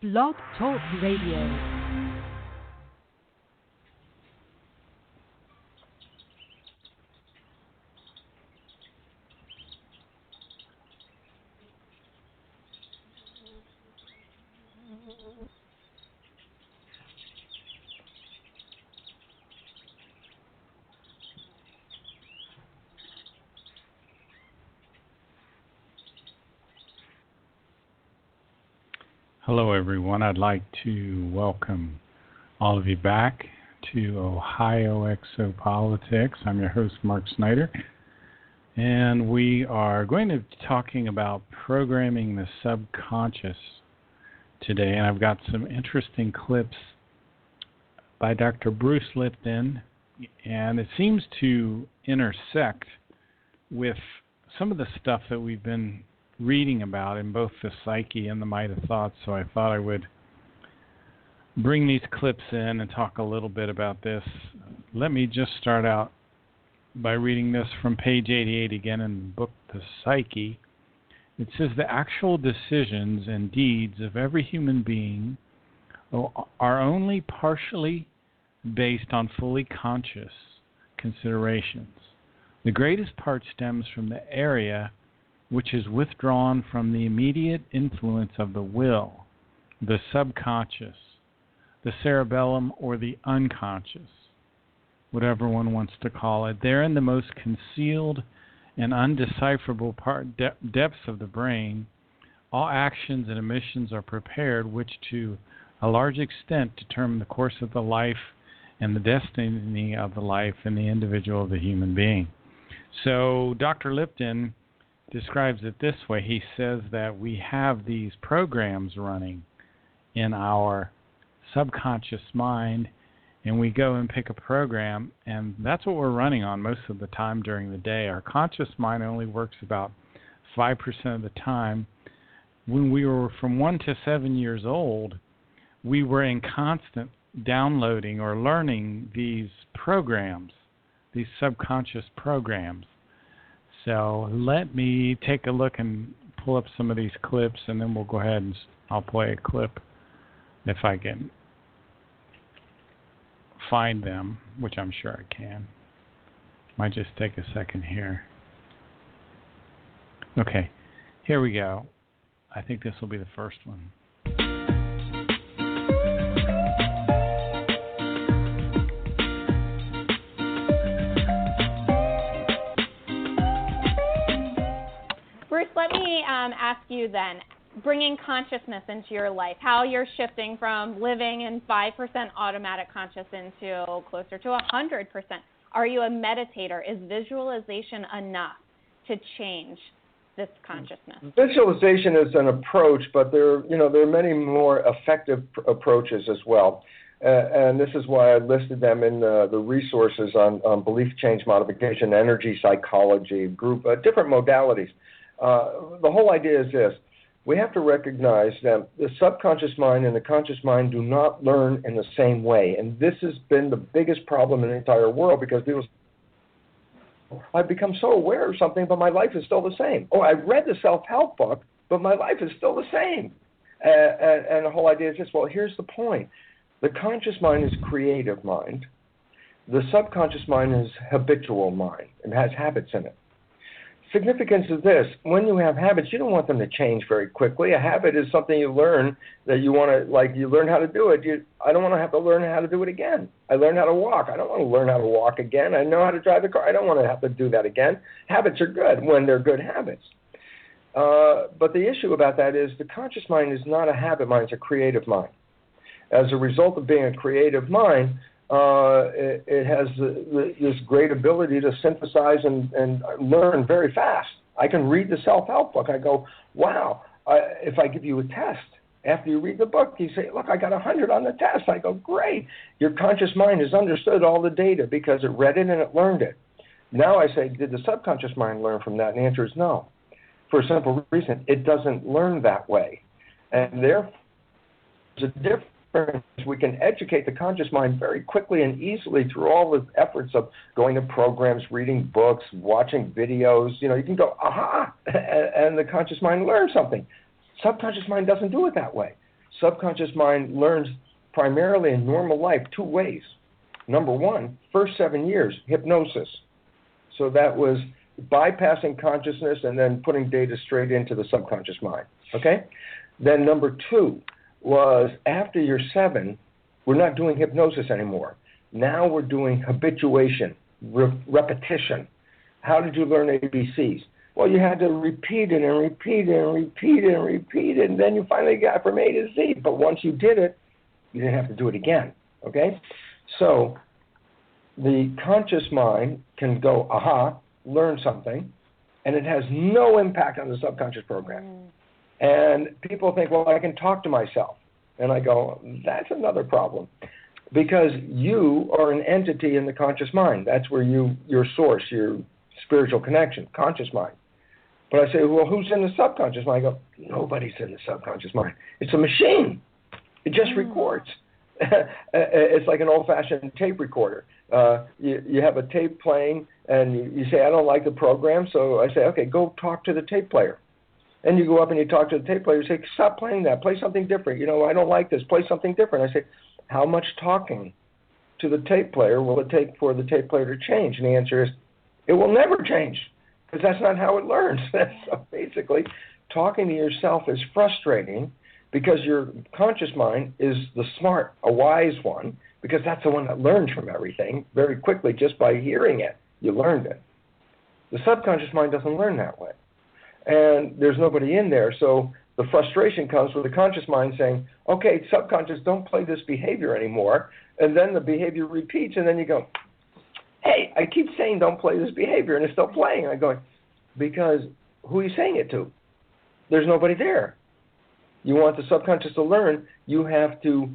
Blog Talk Radio. Hello, everyone. I'd like to welcome all of you back to Ohio Exopolitics. I'm your host, Mark Snyder, and we are going to be talking about programming the subconscious today. And I've got some interesting clips by Dr. Bruce Lipton, and it seems to intersect with some of the stuff that we've been reading about in both the psyche and the might of thought, so I thought I would bring these clips in and talk a little bit about this. Let me just start out by reading this from page 88 again in the book The Psyche. It says, the actual decisions and deeds of every human being are only partially based on fully conscious considerations. The greatest part stems from the area which is withdrawn from the immediate influence of the will, the subconscious, the cerebellum, or the unconscious, whatever one wants to call it. They're in the most concealed and undecipherable depths of the brain. All actions and emissions are prepared, which to a large extent determine the course of the life and the destiny of the life and the individual of the human being. So Dr. Lipton describes it this way. He says that we have these programs running in our subconscious mind, and we go and pick a program, and that's what we're running on most of the time during the day. Our conscious mind only works about 5% of the time. When we were from 1 to 7 years old, we were in constant downloading or learning these programs, these subconscious programs. So let me take a look and pull up some of these clips, and then we'll go ahead and I'll play a clip if I can find them, which I'm sure I can. Might just take a second here. Okay, here we go. I think this will be the first one. Let me ask you then, bringing consciousness into your life, how you're shifting from living in 5% automatic conscious into closer to 100%. Are you a meditator? Is visualization enough to change this consciousness? Visualization is an approach, but there are many more effective approaches as well. And this is why I listed them in the resources on belief change modification, energy psychology, group, different modalities. The whole idea is this. We have to recognize that the subconscious mind and the conscious mind do not learn in the same way. And this has been the biggest problem in the entire world, because people say, I've become so aware of something, but my life is still the same. Oh, I read the self-help book, but my life is still the same. And the whole idea is this. Well, here's the point. The conscious mind is creative mind. The subconscious mind is habitual mind. It has habits in it. Significance is this: when you have habits, you don't want them to change very quickly. A habit is something you learn that you want to, like you learn how to do it. I don't want to have to learn how to do it again. I learned how to walk. I don't want to learn how to walk again. I know how to drive the car. I don't want to have to do that again. Habits are good when they're good habits. But the issue about that is the conscious mind is not a habit mind. It's a creative mind. As a result of being a creative mind, it has this great ability to synthesize and learn very fast. I can read the self-help book. I go, wow. If I give you a test, after you read the book, you say, look, I got 100 on the test. I go, great. Your conscious mind has understood all the data because it read it and it learned it. Now I say, did the subconscious mind learn from that? And the answer is no. For a simple reason, it doesn't learn that way. And therefore, there's a difference. We can educate the conscious mind very quickly and easily through all the efforts of going to programs, reading books, watching videos. You can go, aha, and the conscious mind learns something. Subconscious mind doesn't do it that way. Subconscious mind learns primarily in normal life 2 ways. Number one, first 7 years, hypnosis. So that was bypassing consciousness and then putting data straight into the subconscious mind. Okay? Then number 2 was after you're 7, we're not doing hypnosis anymore. Now we're doing habituation, repetition. How did you learn ABCs? Well, you had to repeat it and repeat it and repeat it and repeat it, and then you finally got from A to Z. But once you did it, you didn't have to do it again. Okay? So the conscious mind can go, aha, learn something, and it has no impact on the subconscious program. And people think, well, I can talk to myself. And I go, that's another problem. Because you are an entity in the conscious mind. That's where your source, your spiritual connection, conscious mind. But I say, well, who's in the subconscious mind? I go, nobody's in the subconscious mind. It's a machine. It just records. It's like an old-fashioned tape recorder. You have a tape playing, and you say, I don't like the program, so I say, okay, go talk to the tape player. And you go up and you talk to the tape player. You say, stop playing that. Play something different. I don't like this. Play something different. I say, how much talking to the tape player will it take for the tape player to change? And the answer is, it will never change, because that's not how it learns. So basically, talking to yourself is frustrating because your conscious mind is the smart, a wise one, because that's the one that learns from everything very quickly just by hearing it. You learned it. The subconscious mind doesn't learn that way. And there's nobody in there, so the frustration comes with the conscious mind saying, okay, subconscious, don't play this behavior anymore, and then the behavior repeats, and then you go, hey, I keep saying don't play this behavior, and it's still playing. And I'm going, because who are you saying it to? There's nobody there. You want the subconscious to learn, you have to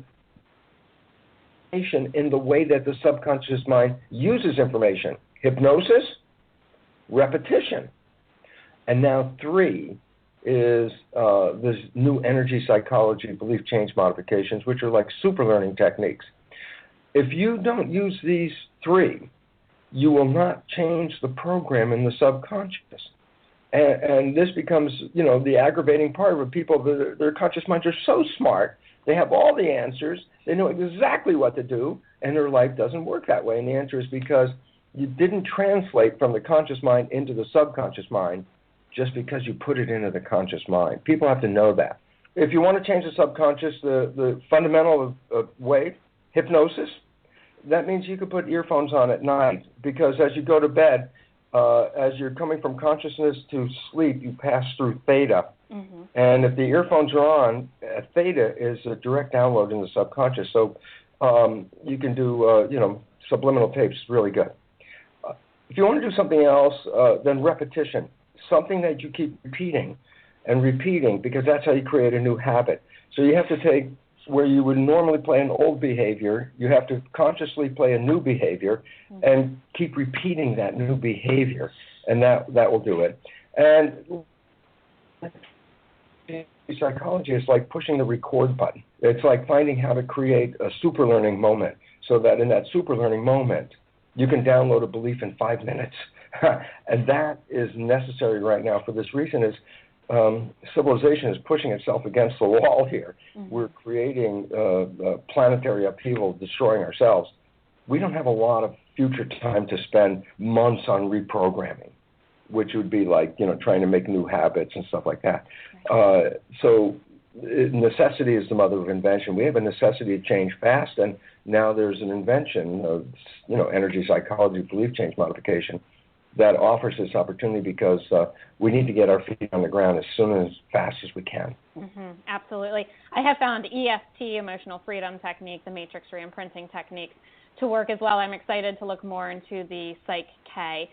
in the way that the subconscious mind uses information. Hypnosis, repetition. And now 3 is this new energy psychology, belief change modifications, which are like super learning techniques. If you don't use these 3, you will not change the program in the subconscious. And this becomes, the aggravating part of people. Their conscious minds are so smart. They have all the answers. They know exactly what to do, and their life doesn't work that way. And the answer is because you didn't translate from the conscious mind into the subconscious mind just because you put it into the conscious mind. People have to know that. If you want to change the subconscious, the fundamental way, hypnosis, that means you could put earphones on at night, because as you go to bed, as you're coming from consciousness to sleep, you pass through theta. Mm-hmm. And if the earphones are on, theta is a direct download in the subconscious. So you can do, subliminal tapes, really good. If you want to do something else, then repetition, something that you keep repeating and repeating, because that's how you create a new habit. So you have to take where you would normally play an old behavior, you have to consciously play a new behavior and keep repeating that new behavior, and that will do it. And psychology is like pushing the record button. It's like finding how to create a super learning moment, so that in that super learning moment, you can download a belief in 5 minutes. And that is necessary right now for this reason is civilization is pushing itself against the wall here. Mm-hmm. We're creating planetary upheaval, destroying ourselves. We don't have a lot of future time to spend months on reprogramming, which would be like, trying to make new habits and stuff like that. So necessity is the mother of invention. We have a necessity to change fast, and now there's an invention of, energy psychology, belief change modification, that offers this opportunity because we need to get our feet on the ground as soon as fast as we can. Mm-hmm, absolutely. I have found EFT, emotional freedom technique, the matrix reimprinting technique, to work as well. I'm excited to look more into the Psych-K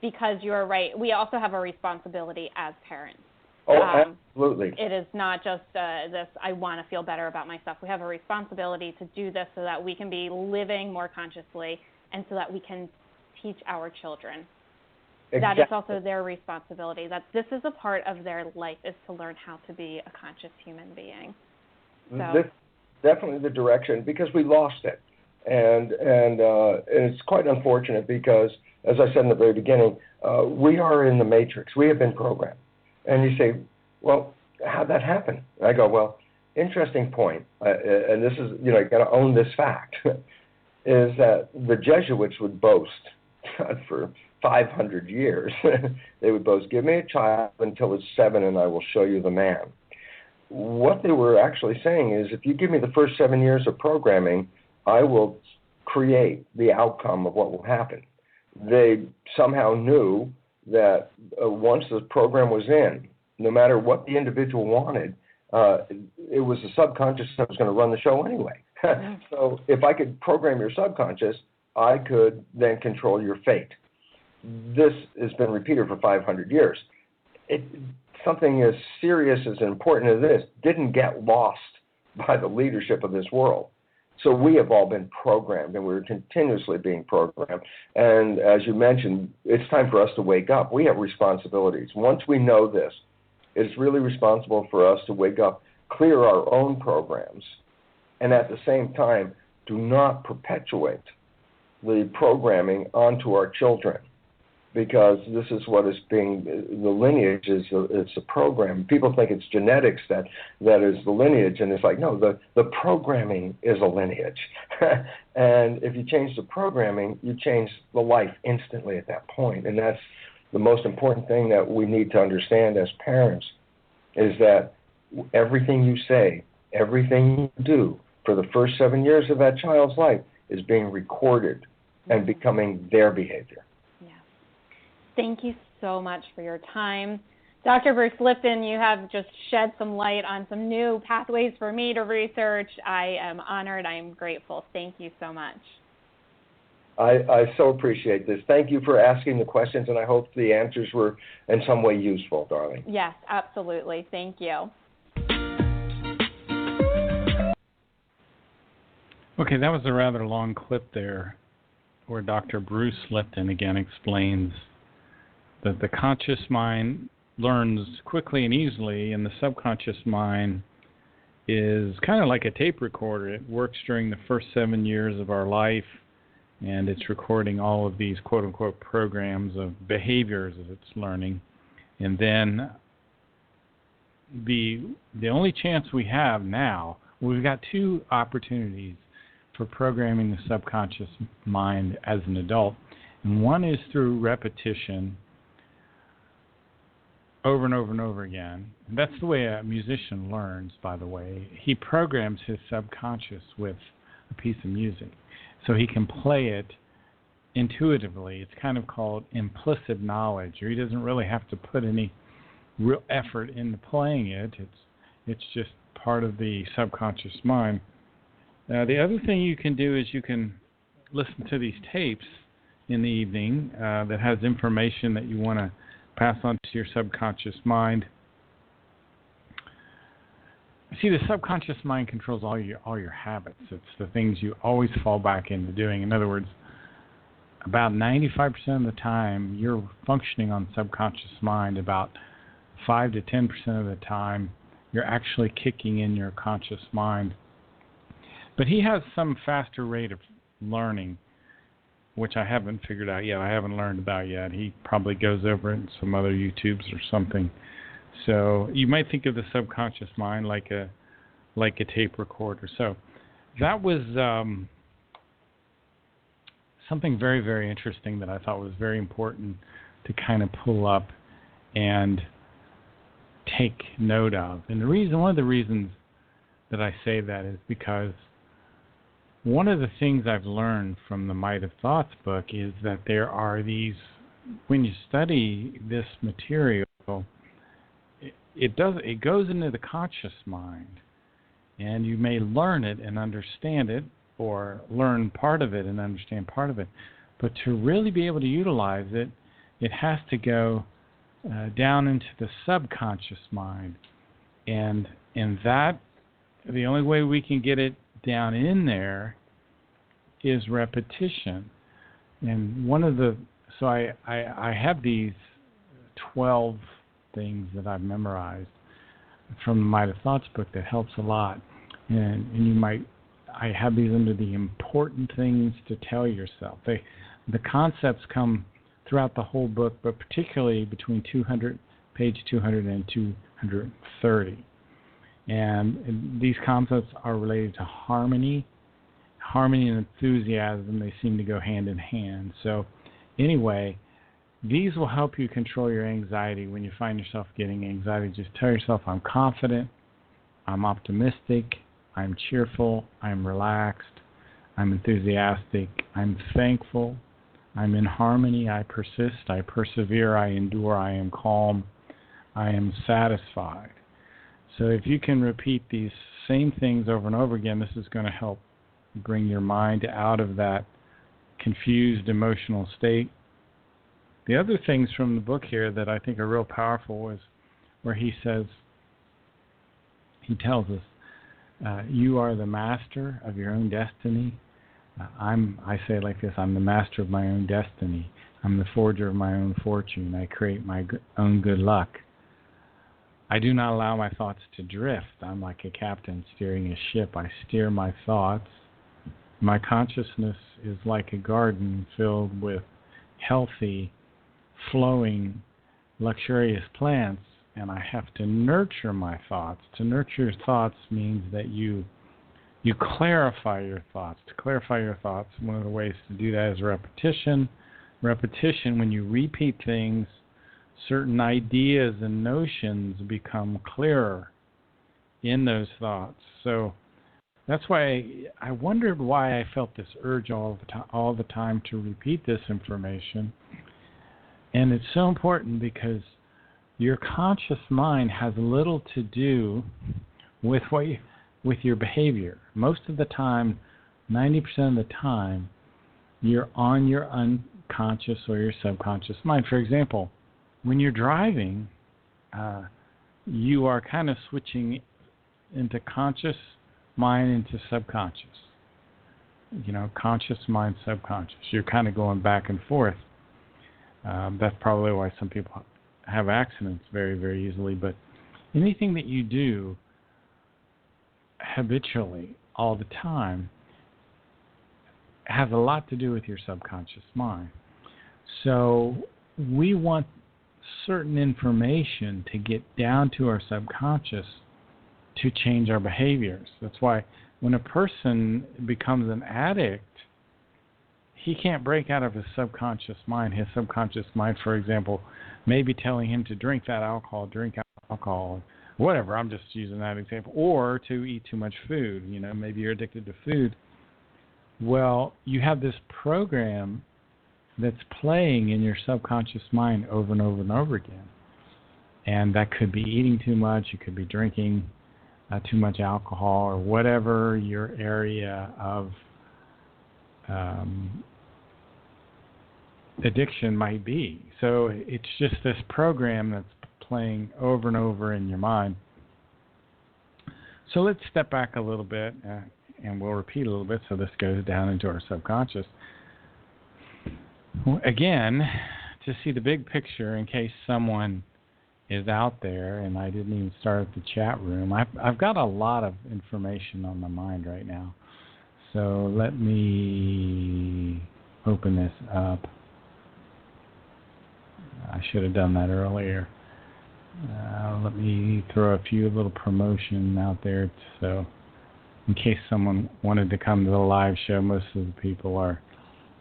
because you're right. We also have a responsibility as parents. Oh, absolutely. It is not just this, I want to feel better about myself. We have a responsibility to do this so that we can be living more consciously and so that we can teach our children. Exactly. That is also their responsibility. That this is a part of their life, is to learn how to be a conscious human being. So. This is definitely the direction, because we lost it. And it's quite unfortunate because, as I said in the very beginning, we are in the matrix. We have been programmed. And you say, well, how'd that happen? And I go, well, interesting point, and this is, you got to own this fact, is that the Jesuits would boast for 500 years. They would boast, give me a child until it's 7 and I will show you the man. What they were actually saying is, if you give me the first 7 years of programming, I will create the outcome of what will happen. They somehow knew that once the program was in, no matter what the individual wanted, it was the subconscious that was going to run the show anyway. So if I could program your subconscious, I could then control your fate. This has been repeated for 500 years. Something as serious as important as this didn't get lost by the leadership of this world. So we have all been programmed, and we're continuously being programmed. And as you mentioned, it's time for us to wake up. We have responsibilities. Once we know this, it's really responsible for us to wake up, clear our own programs, and at the same time, do not perpetuate the programming onto our children, because this is what is being, the lineage is, it's a program. People think it's genetics that is the lineage, and it's like, no, the programming is a lineage. And if you change the programming, you change the life instantly at that point. And that's the most important thing that we need to understand as parents, is that everything you say, everything you do for the first 7 years of that child's life is being recorded and becoming their behavior. Yeah. Thank you so much for your time. Dr. Bruce Lipton, you have just shed some light on some new pathways for me to research. I am honored. I am grateful. Thank you so much. I so appreciate this. Thank you for asking the questions, and I hope the answers were in some way useful, darling. Yes, absolutely. Thank you. Okay, that was a rather long clip there where Dr. Bruce Lipton again explains that the conscious mind learns quickly and easily, and the subconscious mind is kind of like a tape recorder. It works during the first 7 years of our life, and it's recording all of these quote-unquote programs of behaviors as it's learning. And then the only chance we have now, we've got two opportunities for programming the subconscious mind as an adult. And one is through repetition over and over and over again. And that's the way a musician learns, by the way. He programs his subconscious with a piece of music so he can play it intuitively. It's kind of called implicit knowledge, or he doesn't really have to put any real effort into playing it. It's just part of the subconscious mind. The other thing you can do is you can listen to these tapes in the evening that has information that you want to pass on to your subconscious mind. See, the subconscious mind controls all your habits. It's the things you always fall back into doing. In other words, about 95% of the time you're functioning on subconscious mind. About 5 to 10% of the time you're actually kicking in your conscious mind. But he has some faster rate of learning, which I haven't figured out yet. I haven't learned about yet. He probably goes over it in some other YouTubes or something. So you might think of the subconscious mind like a tape recorder. So that was something very, very interesting that I thought was very important to kind of pull up and take note of. And one of the reasons that I say that is because one of the things I've learned from the Might of Thoughts book is that there are these, when you study this material, it goes into the conscious mind, and you may learn it and understand it, or learn part of it and understand part of it. But to really be able to utilize it, it has to go down into the subconscious mind, and that the only way we can get it down in there is repetition. And so I have these 12 things that I've memorized from the Might of Thoughts book that helps a lot. And I have these under the important things to tell yourself. The concepts come throughout the whole book, but particularly between page 200 and 230. And these concepts are related to harmony. Harmony and enthusiasm, they seem to go hand in hand. So anyway, these will help you control your anxiety. When you find yourself getting anxiety, just tell yourself, I'm confident, I'm optimistic, I'm cheerful, I'm relaxed, I'm enthusiastic, I'm thankful, I'm in harmony, I persist, I persevere, I endure, I am calm, I am satisfied. So if you can repeat these same things over and over again, this is going to help bring your mind out of that confused emotional state. The other things from the book here that I think are real powerful is where he tells us, you are the master of your own destiny. I say it like this, I'm the master of my own destiny. I'm the forger of my own fortune. I create my own good luck. I do not allow my thoughts to drift. I'm like a captain steering a ship. I steer my thoughts. My consciousness is like a garden filled with healthy, flowing, luxurious plants, and I have to nurture my thoughts. To nurture your thoughts means that you clarify your thoughts. To clarify your thoughts, one of the ways to do that is repetition. Repetition, when you repeat things, certain ideas and notions become clearer in those thoughts. So that's why I wondered why I felt this urge all the time to repeat this information. And it's so important because your conscious mind has little to do with with your behavior. Most of the time, 90% of the time, you're on your unconscious or your subconscious mind. For example, when you're driving, you are kind of switching into conscious mind into subconscious. Conscious mind, subconscious. You're kind of going back and forth. That's probably why some people have accidents very, very easily. But anything that you do habitually all the time has a lot to do with your subconscious mind. So we want certain information to get down to our subconscious to change our behaviors. That's why when a person becomes an addict, he can't break out of his subconscious mind. His subconscious mind, for example, may be telling him to drink alcohol, whatever. I'm just using that example. Or to eat too much food. Maybe you're addicted to food. Well, you have this program that's playing in your subconscious mind over and over and over again. And that could be eating too much. It could be drinking too much alcohol, or whatever your area of addiction might be. So it's just this program that's playing over and over in your mind. So let's step back a little bit, and we'll repeat a little bit so this goes down into our subconscious. Again, to see the big picture, in case someone is out there, and I didn't even start at the chat room. I've got a lot of information on my mind right now. So let me open this up. I should have done that earlier. Let me throw a few little promotion out there. So in case someone wanted to come to the live show, most of the people are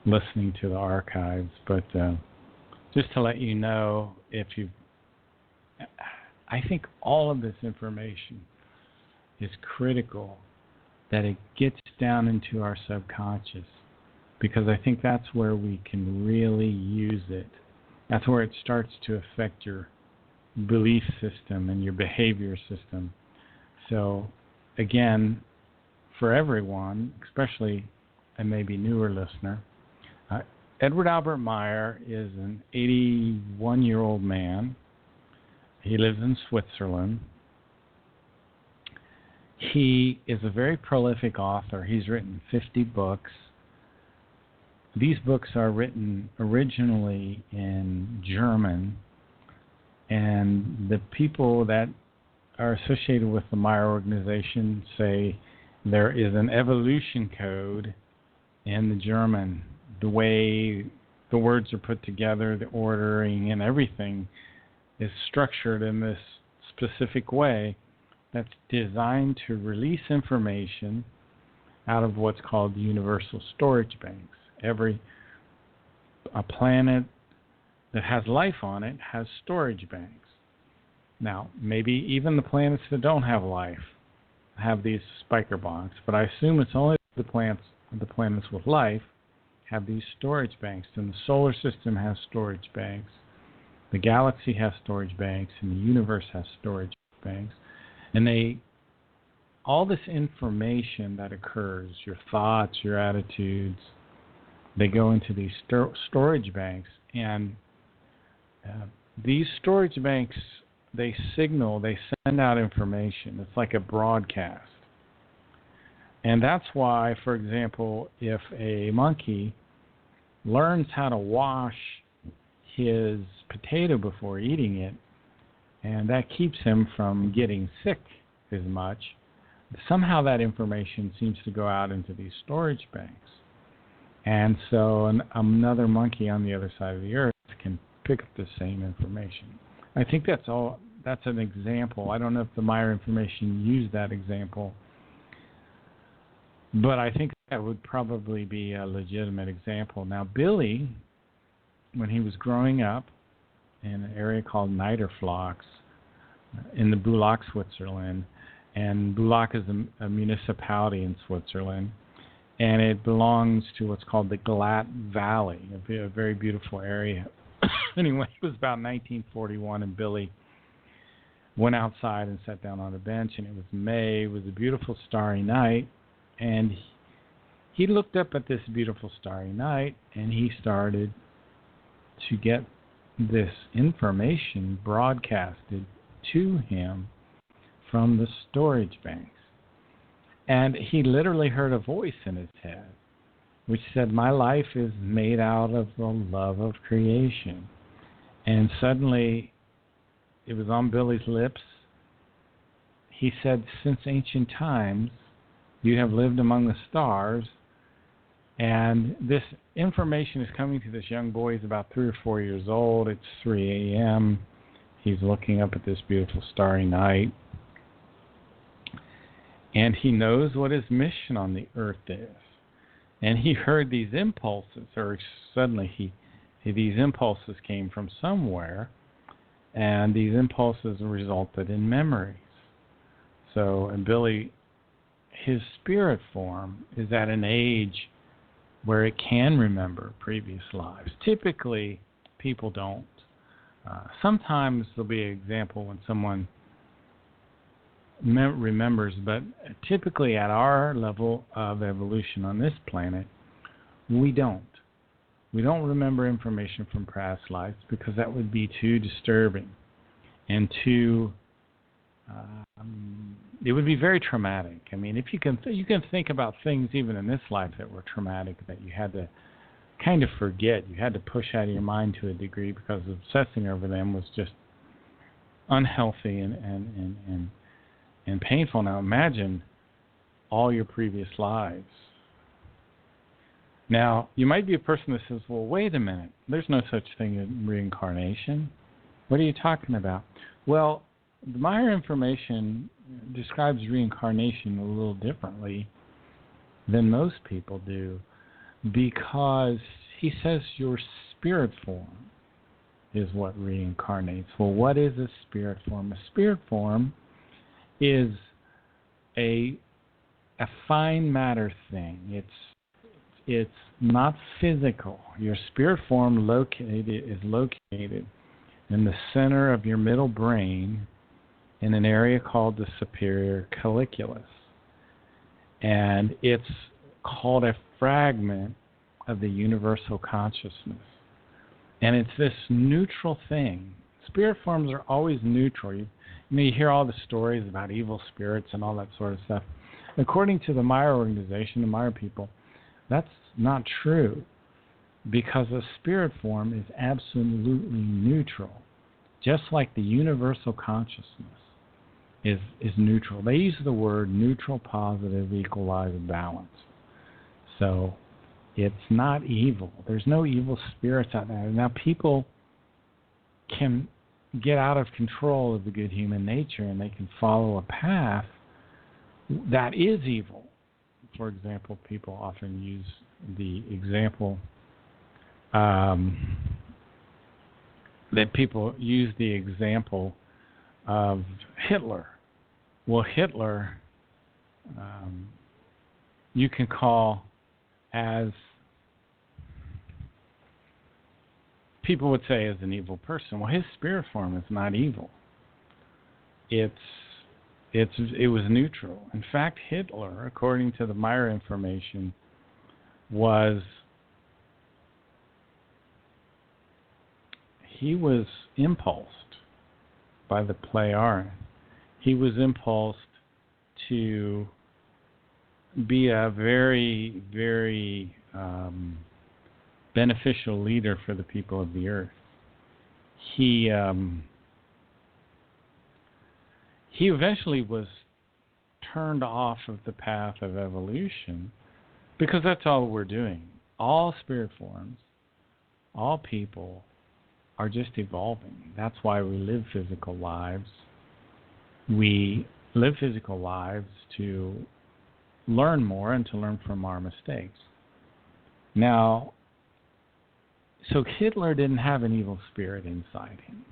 listening to the archives. But just to let you know, I think all of this information is critical, that it gets down into our subconscious, because I think that's where we can really use it. That's where it starts to affect your belief system and your behavior system. So, again, for everyone, especially a maybe newer listener, Edward Albert Meyer is an 81-year-old man. He lives in Switzerland. He is a very prolific author. He's written 50 books. These books are written originally in German, and the people that are associated with the Meyer organization say there is an evolution code in the German. The way the words are put together, the ordering and everything is structured in this specific way that's designed to release information out of what's called universal storage banks. A planet that has life on it has storage banks. Now, maybe even the planets that don't have life have these spiker banks, but I assume it's only the planets with life have these storage banks. And the solar system has storage banks, the galaxy has storage banks, and the universe has storage banks. And all this information that occurs, your thoughts, your attitudes, they go into these storage banks. And these storage banks, they send out information. It's like a broadcast. And that's why, for example, if a monkey learns how to wash his potato before eating it, and that keeps him from getting sick as much, somehow that information seems to go out into these storage banks. And so another monkey on the other side of the earth can pick up the same information. I think that's an example. I don't know if the Maya information used that example, but I think that would probably be a legitimate example. Now, Billy, when he was growing up in an area called Niederflachs in the Bulak, Switzerland, and Bulak is a municipality in Switzerland, and it belongs to what's called the Glatt Valley, a very beautiful area. Anyway, it was about 1941, and Billy went outside and sat down on a bench, and it was May. It was a beautiful starry night, and he looked up at this beautiful starry night, and he started to get this information broadcasted to him from the storage banks. And he literally heard a voice in his head which said, "My life is made out of the love of creation." And suddenly it was on Billy's lips. He said, "Since ancient times, you have lived among the stars." And this information is coming to this young boy. He's about 3 or 4 years old. It's 3 a.m. He's looking up at this beautiful starry night. And he knows what his mission on the earth is. And he heard these impulses, or suddenly these impulses came from somewhere, and these impulses resulted in memories. So, and Billy, his spirit form is at an age where it can remember previous lives. Typically, people don't. Sometimes there'll be an example when someone remembers, but typically at our level of evolution on this planet, we don't. We don't remember information from past lives because that would be too disturbing and it would be very traumatic. I mean, if you can think about things even in this life that were traumatic that you had to kind of forget, you had to push out of your mind to a degree because obsessing over them was just unhealthy and painful. Now imagine all your previous lives. Now, you might be a person that says, well, wait a minute, there's no such thing as reincarnation. What are you talking about? Well, the Maya information describes reincarnation a little differently than most people do, because he says your spirit form is what reincarnates. Well, what is a spirit form? A spirit form is a fine matter thing. It's not physical. Your spirit form is located in the center of your middle brain in an area called the superior colliculus. And it's called a fragment of the universal consciousness. And it's this neutral thing. Spirit forms are always neutral. You hear all the stories about evil spirits and all that sort of stuff. According to the Maya organization, the Maya people, that's not true, because a spirit form is absolutely neutral, just like the universal consciousness is neutral. They use the word neutral, positive, equalized, balance. So it's not evil. There's no evil spirits out there. Now, people can get out of control of the good human nature and they can follow a path that is evil. For example, people often use the example of Hitler. Well, Hitler, you can call as people would say as an evil person. Well, his spirit form is not evil. It was neutral. In fact, Hitler, according to the Meyer information, he was impulsed by the play Aaron. He was impulsed to be a very, very beneficial leader for the people of the earth. He eventually was turned off of the path of evolution because that's all we're doing. All spirit forms, all people are just evolving. That's why we live physical lives. We live physical lives to learn more and to learn from our mistakes. Now, so Hitler didn't have an evil spirit inside him.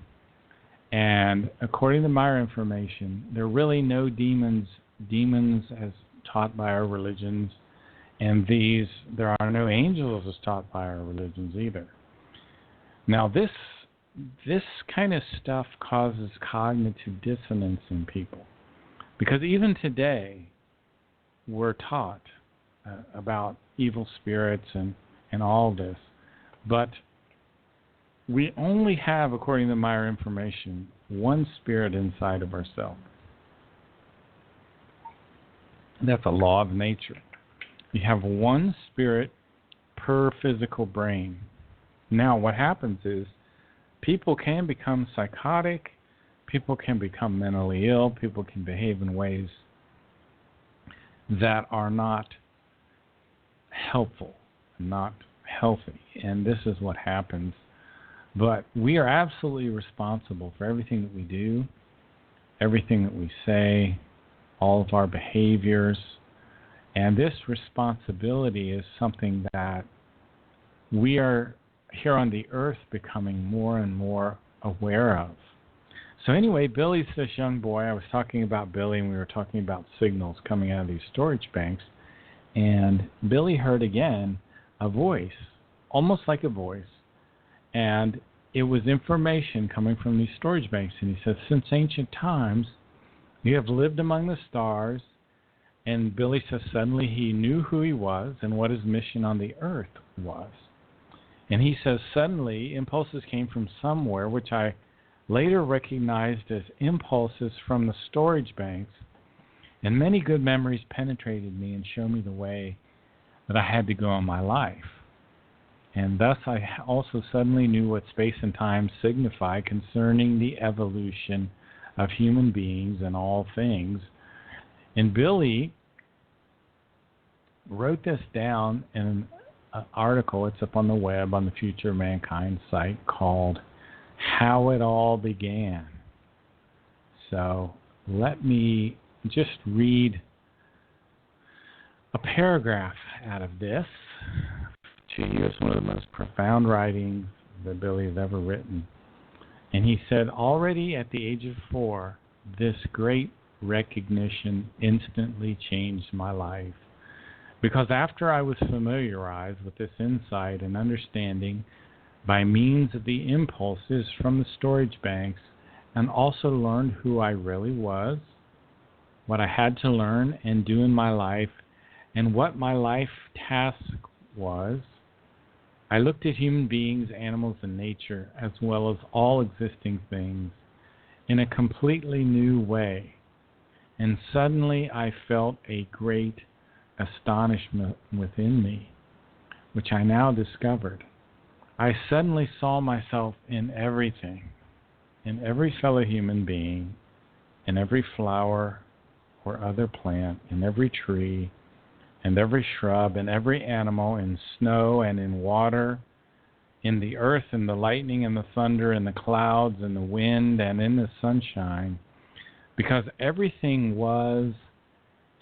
And according to my information, there are really no demons as taught by our religions, and there are no angels as taught by our religions either. Now, this kind of stuff causes cognitive dissonance in people, because even today, we're taught about evil spirits and all this, but we only have, according to my information, one spirit inside of ourselves. That's a law of nature. You have one spirit per physical brain. Now, what happens is people can become psychotic, people can become mentally ill, people can behave in ways that are not helpful, not healthy, and this is what happens. But we are absolutely responsible for everything that we do, everything that we say, all of our behaviors, and this responsibility is something that we are here on the earth becoming more and more aware of. So anyway, Billy's this young boy. I was talking about Billy, and we were talking about signals coming out of these storage banks, and Billy heard again a voice, almost like a voice, and it was information coming from these storage banks. And he says, since ancient times, you have lived among the stars. And Billy says suddenly he knew who he was and what his mission on the earth was. And he says suddenly impulses came from somewhere, which I later recognized as impulses from the storage banks. And many good memories penetrated me and showed me the way that I had to go in my life. And thus I also suddenly knew what space and time signify concerning the evolution of human beings and all things. And Billy wrote this down in an article. It's up on the web on the Future of Mankind site called How It All Began. So let me just read a paragraph out of this to you. It's one of the most profound writings that Billy has ever written. And he said, already at the age of 4, this great recognition instantly changed my life. Because after I was familiarized with this insight and understanding by means of the impulses from the storage banks, and also learned who I really was, what I had to learn and do in my life, and what my life task was, I looked at human beings, animals, and nature, as well as all existing things, in a completely new way. And suddenly I felt a great astonishment within me, which I now discovered. I suddenly saw myself in everything, in every fellow human being, in every flower or other plant, in every tree, and every shrub, and every animal, in snow and in water, in the earth and the lightning and the thunder and the clouds and the wind and in the sunshine, because everything was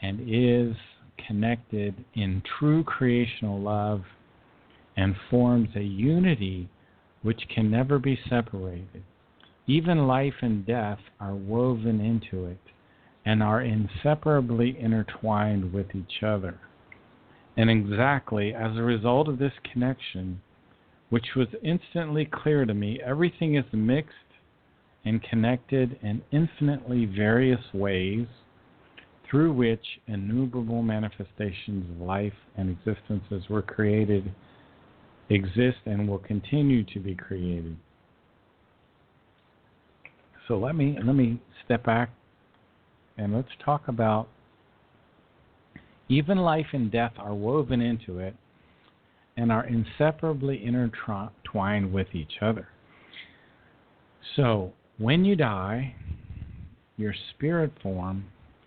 and is connected in true creational love and forms a unity which can never be separated. Even life and death are woven into it and are inseparably intertwined with each other. And exactly as a result of this connection, which was instantly clear to me, everything is mixed and connected in infinitely various ways through which innumerable manifestations of life and existences were created, exist, and will continue to be created. So let me step back and let's talk about even life and death are woven into it and are inseparably intertwined with each other. So when you die, your spirit form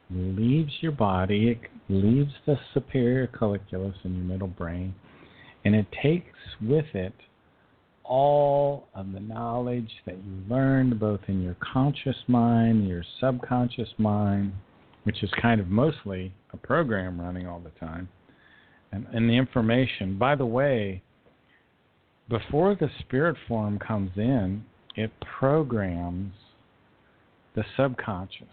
leaves your body, it leaves the superior colliculus in your middle brain, and it takes with it all of the knowledge that you learned both in your conscious mind, your subconscious mind, which is kind of mostly a program running all the time, and the information. By the way, before the spirit form comes in, it programs the subconscious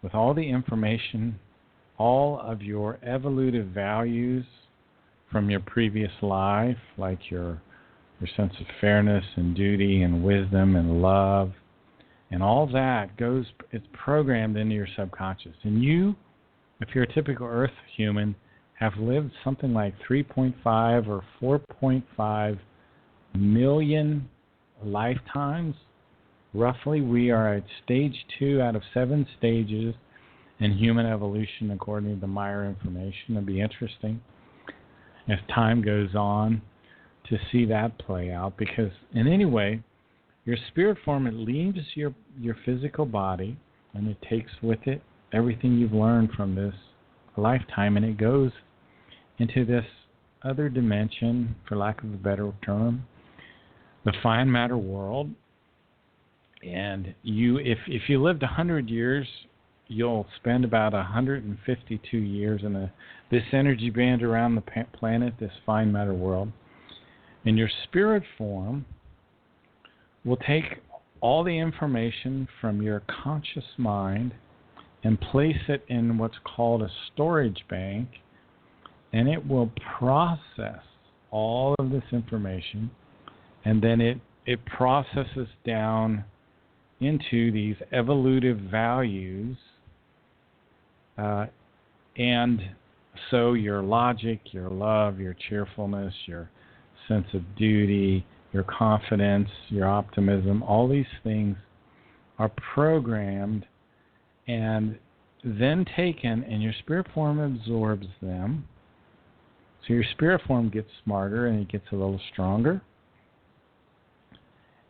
with all the information, all of your evolutive values from your previous life, like your sense of fairness and duty and wisdom and love, and all that it's programmed into your subconscious. And you, if you're a typical Earth human, have lived something like 3.5 or 4.5 million lifetimes. Roughly, we are at stage 2 out of 7 stages in human evolution according to the Meyer information. It'll be interesting as time goes on to see that play out, because in any way, your spirit form, it leaves your physical body and it takes with it everything you've learned from this lifetime, and it goes into this other dimension, for lack of a better term, the fine matter world. And if you lived 100 years, you'll spend about 152 years in this energy band around the planet, this fine matter world. And your spirit form will take all the information from your conscious mind and place it in what's called a storage bank, and it will process all of this information, and then it processes down into these evolutive values, and so your logic, your love, your cheerfulness, your sense of duty, your confidence, your optimism, all these things are programmed and then taken, and your spirit form absorbs them. So your spirit form gets smarter and it gets a little stronger.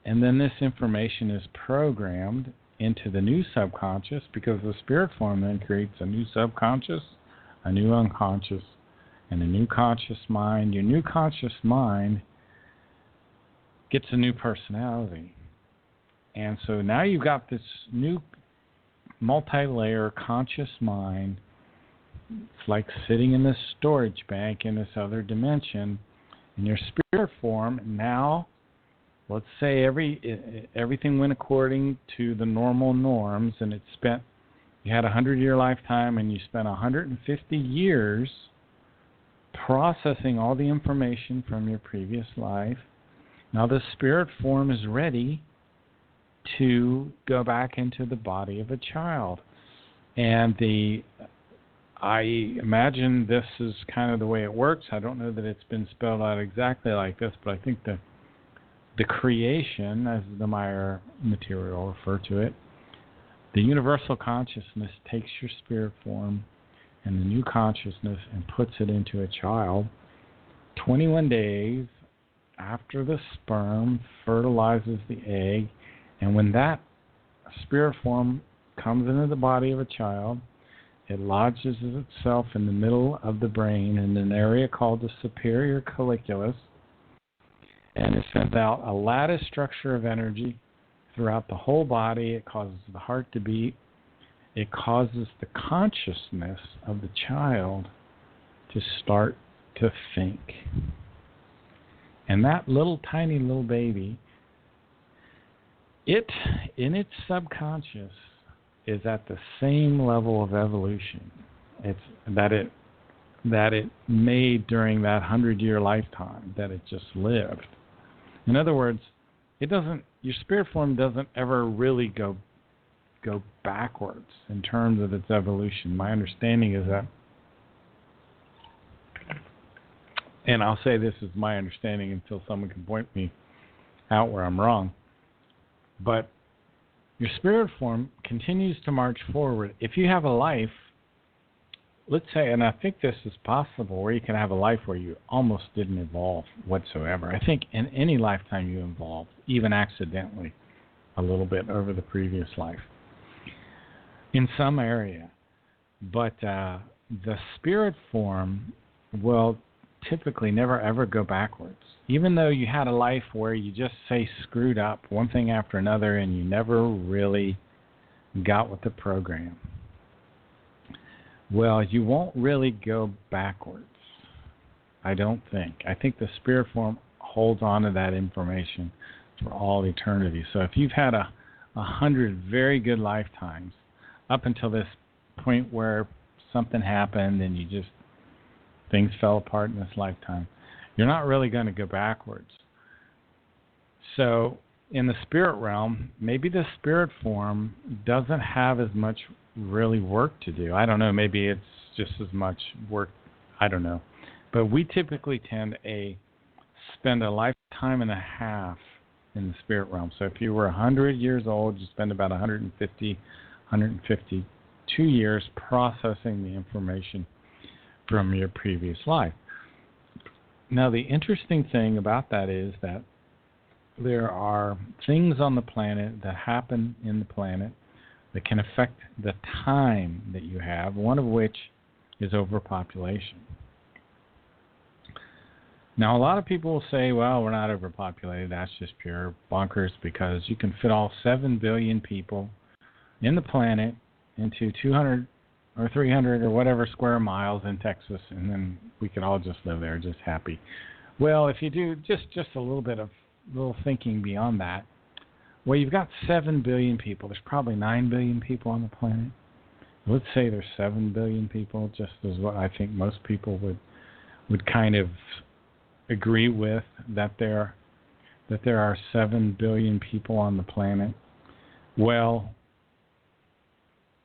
And then this information is programmed into the new subconscious, because the spirit form then creates a new subconscious, a new unconscious, and a new conscious mind. Your new conscious mind gets a new personality. And so now you've got this new multi-layer conscious mind. It's like sitting in this storage bank in this other dimension. And your spirit form now, let's say everything went according to the normal norms, and you had a 100-year lifetime and you spent 150 years processing all the information from your previous life. Now the spirit form is ready to go back into the body of a child. And I imagine this is kind of the way it works. I don't know that it's been spelled out exactly like this, but I think the creation, as the Meyer material refer to it, the universal consciousness takes your spirit form and the new consciousness and puts it into a child 21 days after the sperm fertilizes the egg. And when that spirit form comes into the body of a child, it lodges itself in the middle of the brain in an area called the superior colliculus. And it sends out a lattice structure of energy throughout the whole body. It causes the heart to beat. It causes the consciousness of the child to start to think. And that little tiny little baby, it in its subconscious is at the same level of evolution that it made during that 100-year lifetime that it just lived. In other words, your spirit form doesn't ever really go backwards in terms of its evolution. My understanding is that, and I'll say this is my understanding until someone can point me out where I'm wrong, but your spirit form continues to march forward. If you have a life, let's say, and I think this is possible, where you can have a life where you almost didn't evolve whatsoever. I think in any lifetime you evolved, even accidentally, a little bit over the previous life in some area. But the spirit form will typically never ever go backwards. Even though you had a life where you just, say, screwed up one thing after another and you never really got with the program, well, you won't really go backwards, I don't think. I think the spirit form holds on to that information for all eternity. So if you've had 100 very good lifetimes up until this point where something happened and things fell apart in this lifetime, you're not really going to go backwards. So in the spirit realm, maybe the spirit form doesn't have as much really work to do. I don't know. Maybe it's just as much work. I don't know. But we typically tend to spend a lifetime and a half in the spirit realm. So if you were 100 years old, you spend about 152 years processing the information from your previous life. Now, the interesting thing about that is that there are things on the planet that happen in the planet that can affect the time that you have, one of which is overpopulation. Now, a lot of people will say, well, we're not overpopulated. That's just pure bonkers because you can fit all 7 billion people in the planet into 200 or 300 or whatever square miles in Texas, and then we could all just live there just happy. Well, if you do just a little bit of little thinking beyond that, well, you've got 7 billion people. There's probably 9 billion people on the planet. Let's say there's 7 billion people, just as what I think most people would kind of agree with, that there are 7 billion people on the planet. Well,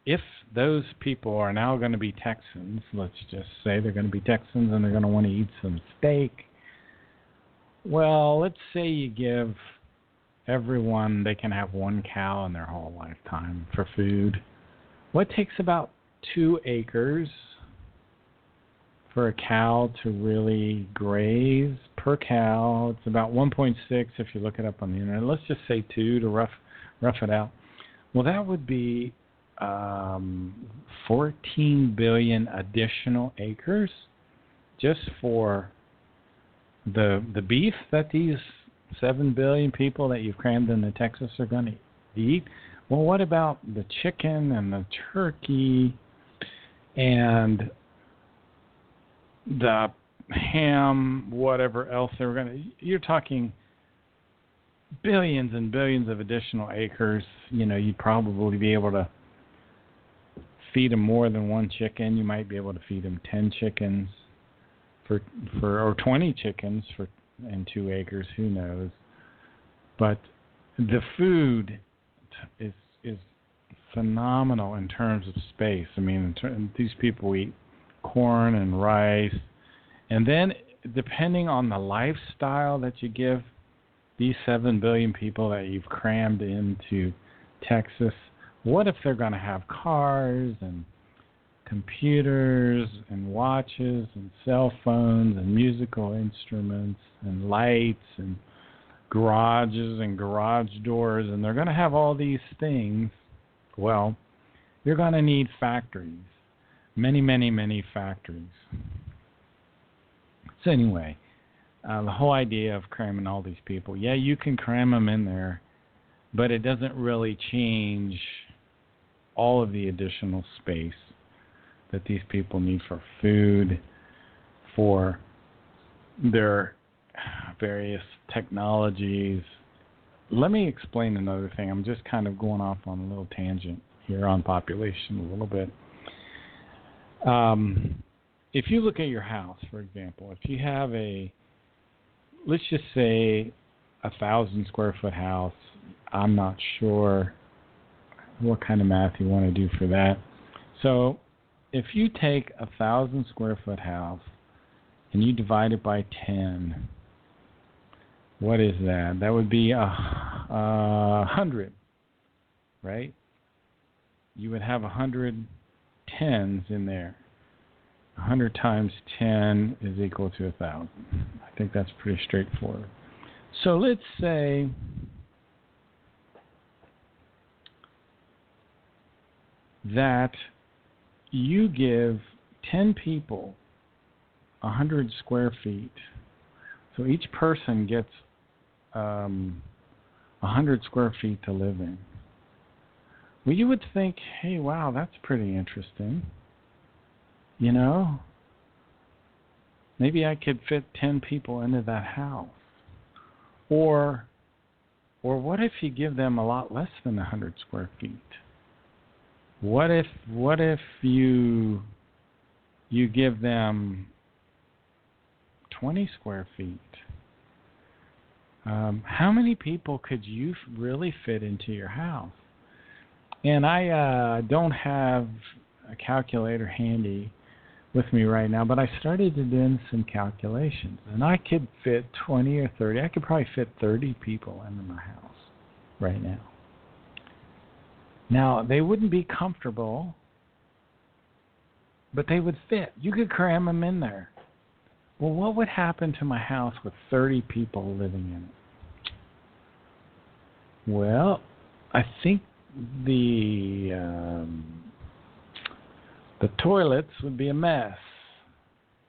if those people are now going to be Texans, let's just say they're going to be Texans and they're going to want to eat some steak. Well, let's say you give everyone, they can have 1 cow in their whole lifetime for food. Well, it takes about 2 acres for a cow to really graze per cow. It's about 1.6 if you look it up on the internet. Let's just say 2 to rough it out. Well, that would be 14 billion additional acres just for the beef that these 7 billion people that you've crammed into Texas are going to eat. Well, what about the chicken and the turkey and the ham, whatever else they were going to? You're talking billions and billions of additional acres. You know, you'd probably be able to feed them more than 1 chicken. You might be able to feed them 10 chickens or 20 chickens in 2 acres. Who knows? But the food is phenomenal in terms of space. I mean, these people eat corn and rice, and then depending on the lifestyle that you give these 7 billion people that you've crammed into Texas, what if they're going to have cars and computers and watches and cell phones and musical instruments and lights and garages and garage doors, and they're going to have all these things? Well, you're going to need factories. Many, many, many factories. So anyway, the whole idea of cramming all these people, yeah, you can cram them in there, but it doesn't really change all of the additional space that these people need for food, for their various technologies. Let me explain another thing. I'm just kind of going off on a little tangent here on population a little bit. If you look at your house, for example, if you have let's just say 1,000 square foot house, I'm not sure what kind of math you want to do for that. So if you take 1,000 square foot house and you divide it by 10, what is that? That would be 100, right? You would have 100 tens in there. 100 times 10 is equal to 1,000. I think that's pretty straightforward. So let's say that you give 10 people 100 square feet. So each person gets 100 square feet to live in. Well, you would think, hey, wow, that's pretty interesting. You know, maybe I could fit 10 people into that house. Or what if you give them a lot less than 100 square feet? What if you give them 20 square feet? How many people could you really fit into your house? And I don't have a calculator handy with me right now, but I started to do some calculations, and I could fit 20 or 30. I could probably fit 30 people into my house right now. Now, they wouldn't be comfortable, but they would fit. You could cram them in there. Well, what would happen to my house with 30 people living in it? Well, I think the toilets would be a mess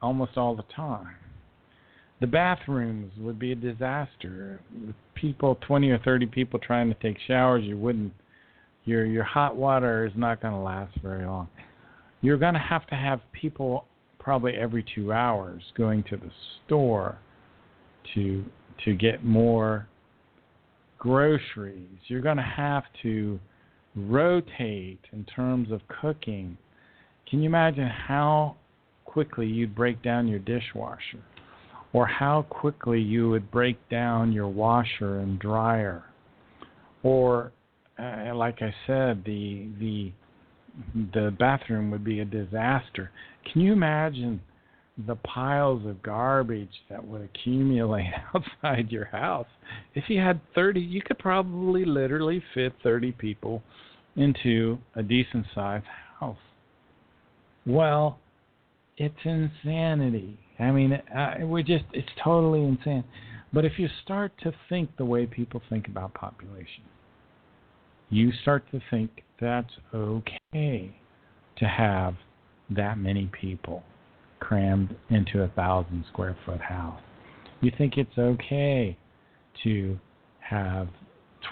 almost all the time. The bathrooms would be a disaster. With people, 20 or 30 people trying to take showers, your hot water is not going to last very long. You're going to have people probably every 2 hours going to the store to get more groceries. You're going to have to rotate in terms of cooking. Can you imagine how quickly you'd break down your dishwasher, or how quickly you would break down your washer and dryer, or like I said, the bathroom would be a disaster. Can you imagine the piles of garbage that would accumulate outside your house? If you had 30, you could probably literally fit 30 people into a decent-sized house. Well, it's insanity. I mean, it's totally insane. But if you start to think the way people think about population, you start to think that's okay to have that many people crammed into 1,000 square foot house. You think it's okay to have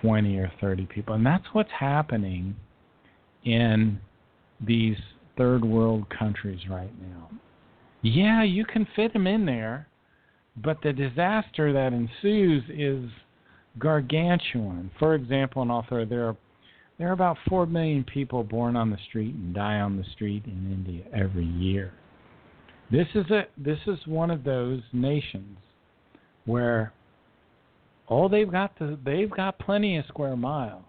20 or 30 people. And that's what's happening in these third world countries right now. Yeah, you can fit them in there, but the disaster that ensues is gargantuan. For example, and also there are about 4 million people born on the street and die on the street in India every year. This is one of those nations where they've got plenty of square miles.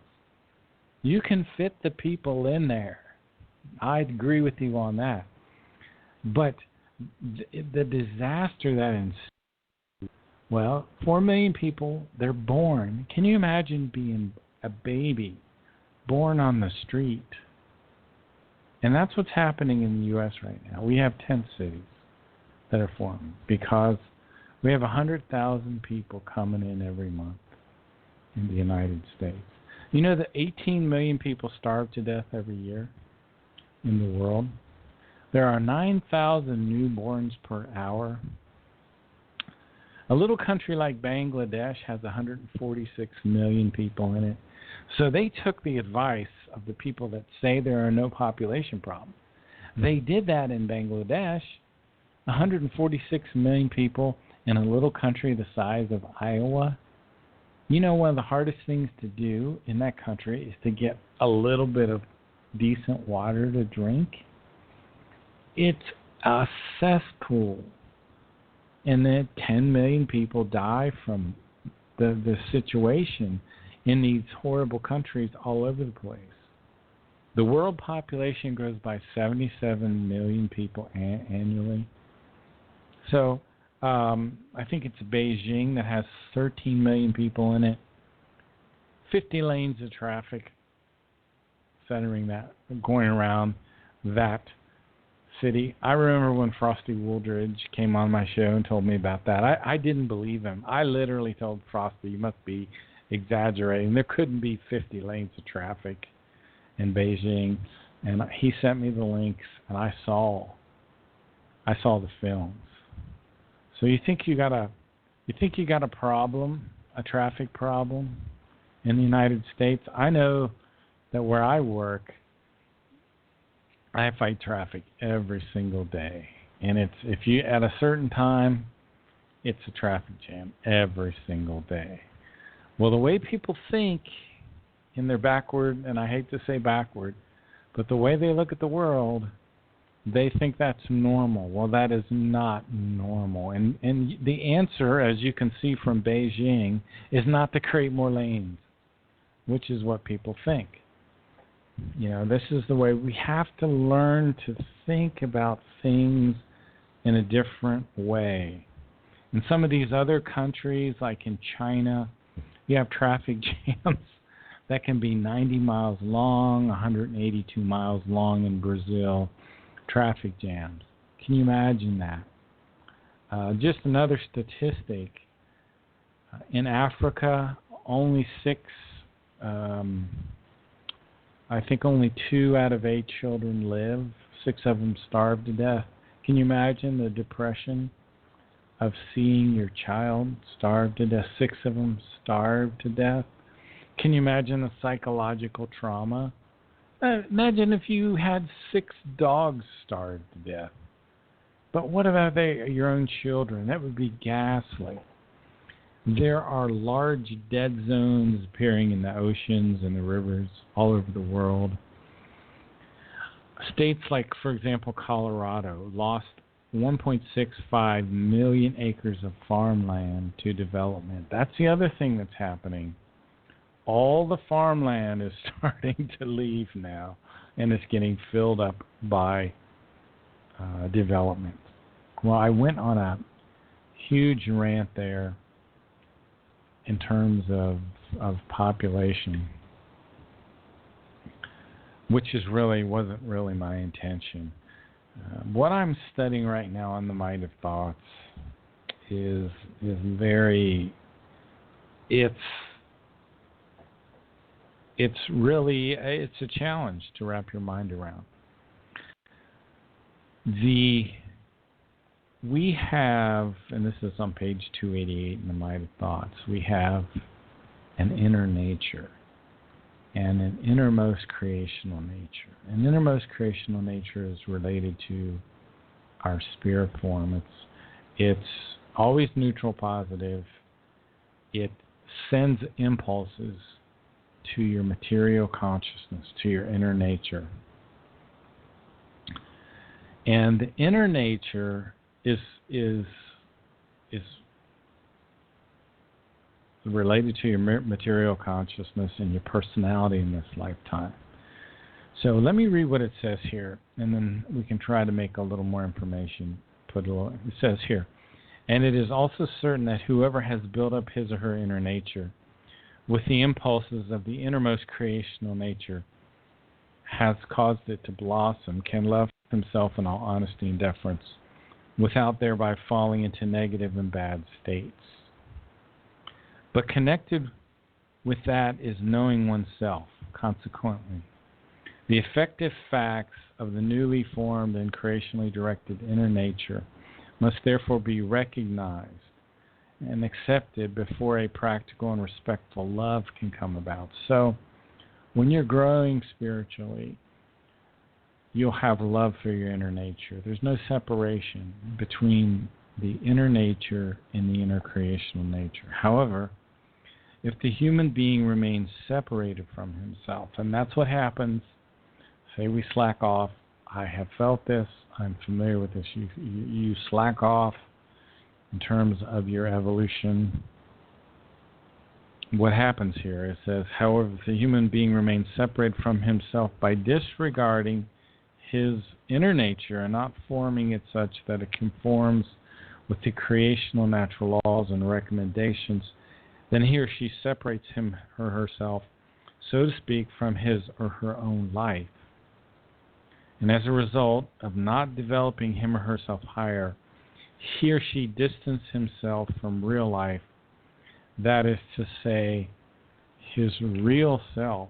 You can fit the people in there. I'd agree with you on that. But the disaster that ensues, 4 million people, they're born. Can you imagine being a baby born on the street? And that's what's happening in the U.S. right now. We have tent cities that are forming because we have 100,000 people coming in every month in the United States. You know that 18 million people starve to death every year in the world. There are 9,000 newborns per hour. A little country like Bangladesh has 146 million people in it. So they took the advice of the people that say there are no population problems. They did that in Bangladesh, 146 million people in a little country the size of Iowa. You know, one of the hardest things to do in that country is to get a little bit of decent water to drink. It's a cesspool. And then 10 million people die from the situation in these horrible countries all over the place. The world population grows by 77 million people annually. So I think it's Beijing that has 13 million people in it, 50 lanes of traffic centering that, going around that city. I remember when Frosty Wooldridge came on my show and told me about that. I didn't believe him. I literally told Frosty, you must be exaggerating. There couldn't be 50 lanes of traffic in Beijing. And he sent me the links, and I saw the films. So you think you got a problem, a traffic problem in the United States? I know that where I work, I fight traffic every single day, and it's if you at a certain time, it's a traffic jam every single day. Well, the way people think in their backward, and I hate to say backward, but the way they look at the world, they think that's normal. Well, that is not normal, and the answer, as you can see from Beijing, is not to create more lanes, which is what people think. You know, this is the way we have to learn to think about things in a different way. In some of these other countries, like in China, you have traffic jams that can be 90 miles long, 182 miles long in Brazil, traffic jams. Can you imagine that? Just another statistic. In Africa, only I think only 2 out of 8 children live. 6 of them starve to death. Can you imagine the depression of seeing your child starve to death? 6 of them starve to death. Can you imagine the psychological trauma? Imagine if you had 6 dogs starve to death. But what about your own children? That would be ghastly. There are large dead zones appearing in the oceans and the rivers all over the world. States like, for example, Colorado lost 1.65 million acres of farmland to development. That's the other thing that's happening. All the farmland is starting to leave now, and it's getting filled up by development. Well, I went on a huge rant there in terms of population, which wasn't really my intention. What I'm studying right now on the Mind of Thoughts is very, it's a challenge to wrap your mind around. We have, and this is on page 288 in the Mind of Thoughts, we have an inner nature and an innermost creational nature. An innermost creational nature is related to our spirit form. It's always neutral positive. It sends impulses to your material consciousness, to your inner nature. And the inner nature is related to your material consciousness and your personality in this lifetime. So let me read what it says here, and then we can try to make a little more information. It says here, and it is also certain that whoever has built up his or her inner nature with the impulses of the innermost creational nature has caused it to blossom, can love himself in all honesty and deference, without thereby falling into negative and bad states. But connected with that is knowing oneself. Consequently, the effective facts of the newly formed and creationally directed inner nature must therefore be recognized and accepted before a practical and respectful love can come about. So when you're growing spiritually, you'll have love for your inner nature. There's no separation between the inner nature and the inner creational nature. However, if the human being remains separated from himself, and that's what happens, say we slack off. I have felt this. I'm familiar with this. You slack off in terms of your evolution. What happens here? It says, however, if the human being remains separated from himself by disregarding his inner nature and not forming it such that it conforms with the creational natural laws and recommendations, then he or she separates him or herself, so to speak, from his or her own life. And as a result of not developing him or herself higher, he or she distances himself from real life, that is to say, his real self.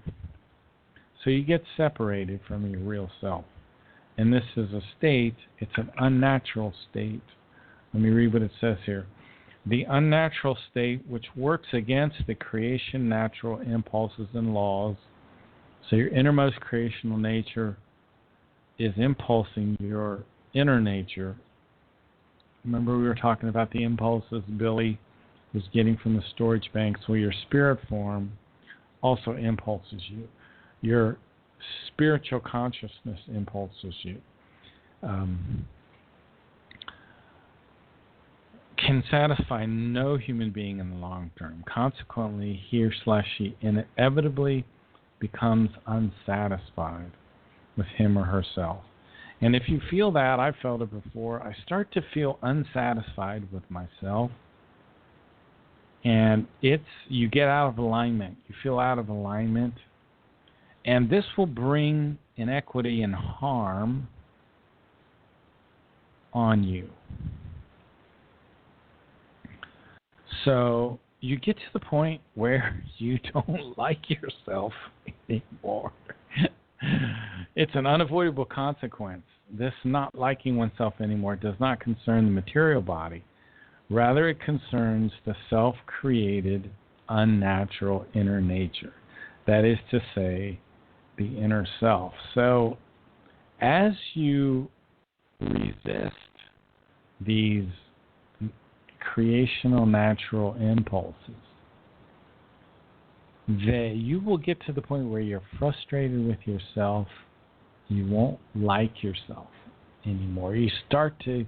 So you get separated from your real self. And this is a state, it's an unnatural state. Let me read what it says here. The unnatural state which works against the creation natural impulses and laws. So your innermost creational nature is impulsing your inner nature. Remember we were talking about the impulses Billy was getting from the storage banks, where your spirit form also impulses you. Your spiritual consciousness impulses you. Can satisfy no human being in the long term. Consequently, he or she inevitably becomes unsatisfied with him or herself. And if you feel that, I've felt it before, I start to feel unsatisfied with myself. And you get out of alignment. You feel out of alignment. And this will bring inequity and harm on you. So you get to the point where you don't like yourself anymore. It's an unavoidable consequence. This not liking oneself anymore does not concern the material body. Rather, it concerns the self-created, unnatural inner nature. That is to say, the inner self. So, as you resist these creational natural impulses, you will get to the point where you're frustrated with yourself. You won't like yourself anymore. You start to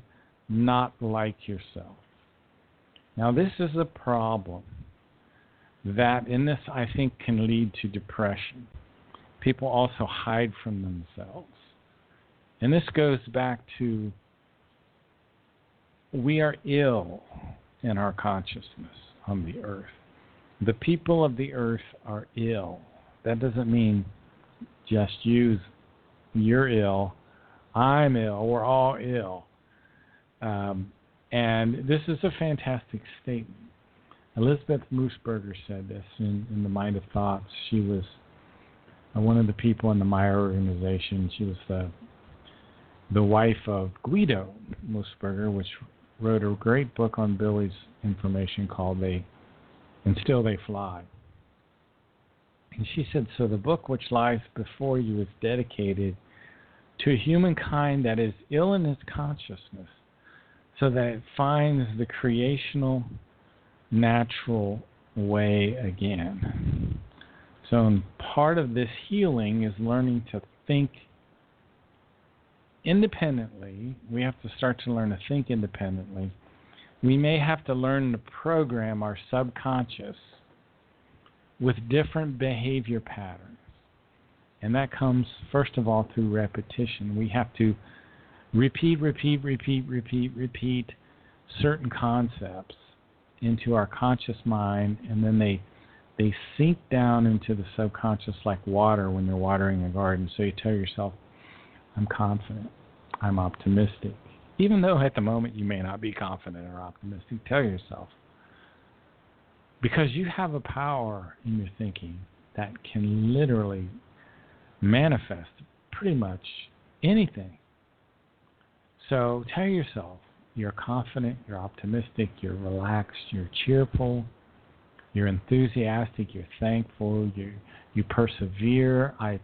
not like yourself. Now, this is a problem that, in this, I think, can lead to depression. People also hide from themselves. And this goes back to, we are ill in our consciousness on the earth. The people of the earth are ill. That doesn't mean just you're ill, I'm ill, we're all ill. And this is a fantastic statement. Elizabeth Moosberger said this in The Mind of Thoughts. She was one of the people in the Meyer organization. She was the wife of Guido Moosberger, which wrote a great book on Billy's information called And Still They Fly. And she said, so the book which lies before you is dedicated to a humankind that is ill in its consciousness, so that it finds the creational, natural way again. So part of this healing is learning to think independently. We have to start to learn to think independently. We may have to learn to program our subconscious with different behavior patterns. And that comes, first of all, through repetition. We have to repeat certain concepts into our conscious mind, and then they sink down into the subconscious like water when you're watering a garden. So you tell yourself, I'm confident, I'm optimistic. Even though at the moment you may not be confident or optimistic, tell yourself. Because you have a power in your thinking that can literally manifest pretty much anything. So tell yourself, you're confident, you're optimistic, you're relaxed, you're cheerful, you're enthusiastic, you're thankful, you persevere, I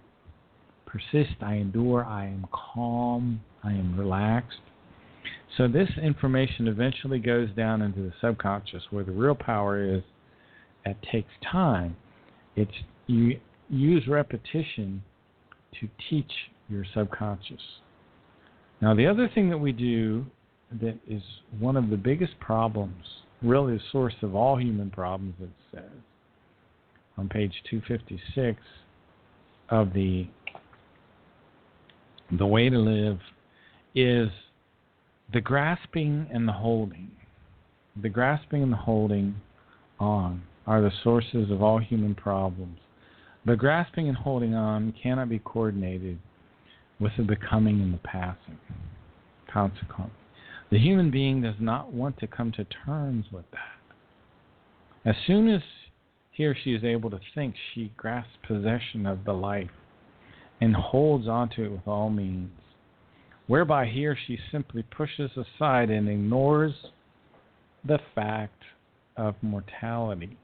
persist, I endure, I am calm, I am relaxed. So this information eventually goes down into the subconscious, where the real power is. It takes time. It's you use repetition to teach your subconscious. Now, the other thing that we do that is one of the biggest problems, really the source of all human problems, it says on page 256 of the Way to Live, is the grasping and the holding. The grasping and the holding on are the sources of all human problems. The grasping and holding on cannot be coordinated with the becoming and the passing. Consequently, the human being does not want to come to terms with that. As soon as he or she is able to think, she grasps possession of the life and holds onto it with all means, whereby he or she simply pushes aside and ignores the fact of mortality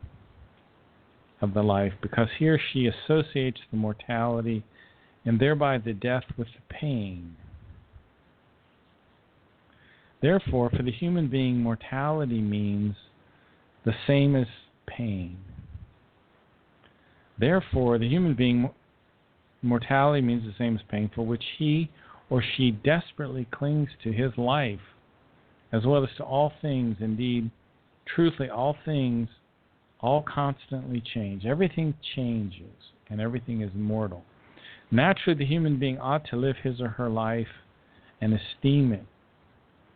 of the life, because he or she associates the mortality and thereby the death with the pain. Therefore, for the human being, mortality means the same as pain. Therefore, the human being, mortality means the same as pain, for which he or she desperately clings to his life, as well as to all things. Indeed, truthfully, all things, all constantly change. Everything changes, and everything is mortal. Naturally, the human being ought to live his or her life and esteem it,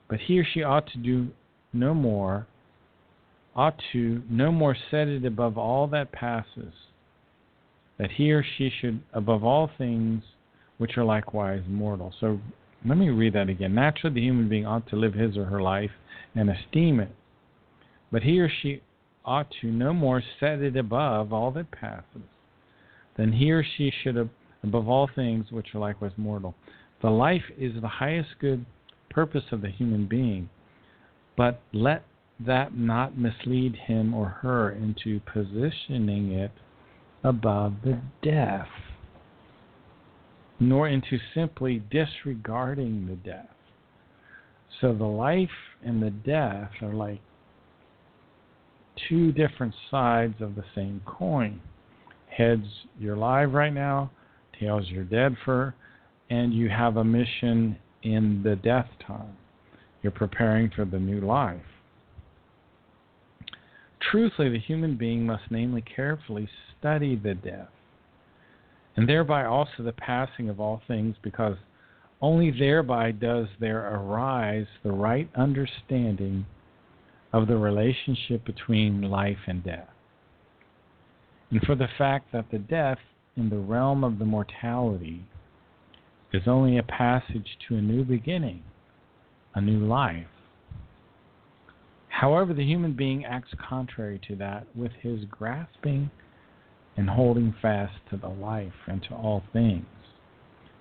but he or she ought to do no more, set it above all that passes, that he or she should, above all things which are likewise mortal. So let me read that again. Naturally, the human being ought to live his or her life and esteem it, but he or she ought to no more set it above all that passes, than he or she should, above all things which are likewise mortal. The life is the highest good purpose of the human being, but let that not mislead him or her into positioning it above the death, nor into simply disregarding the death. So the life and the death are like two different sides of the same coin. Heads, you're alive right now. Tails, you're dead for, and you have a mission in the death time. You're preparing for the new life. Truthfully, the human being must namely carefully study the death, and thereby also the passing of all things, because only thereby does there arise the right understanding of the relationship between life and death. And for the fact that the death in the realm of the mortality is only a passage to a new beginning, a new life. However, the human being acts contrary to that with his grasping and holding fast to the life and to all things,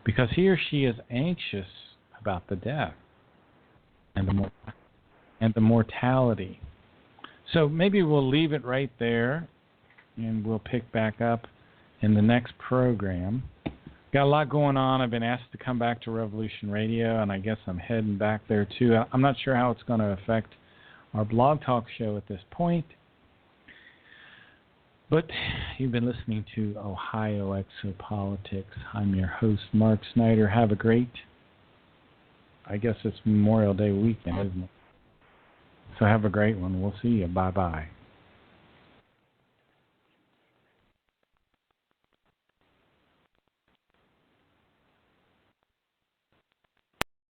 because he or she is anxious about the death and the mortality. So maybe we'll leave it right there, and we'll pick back up in the next program. Got a lot going on. I've been asked to come back to Revolution Radio, and I guess I'm heading back there too. I'm not sure how it's going to affect our blog talk show at this point, but you've been listening to Ohio Exopolitics. I'm your host, Mark Snyder. Have a great, I guess it's Memorial Day weekend, isn't it? So have a great one. We'll see you. Bye-bye.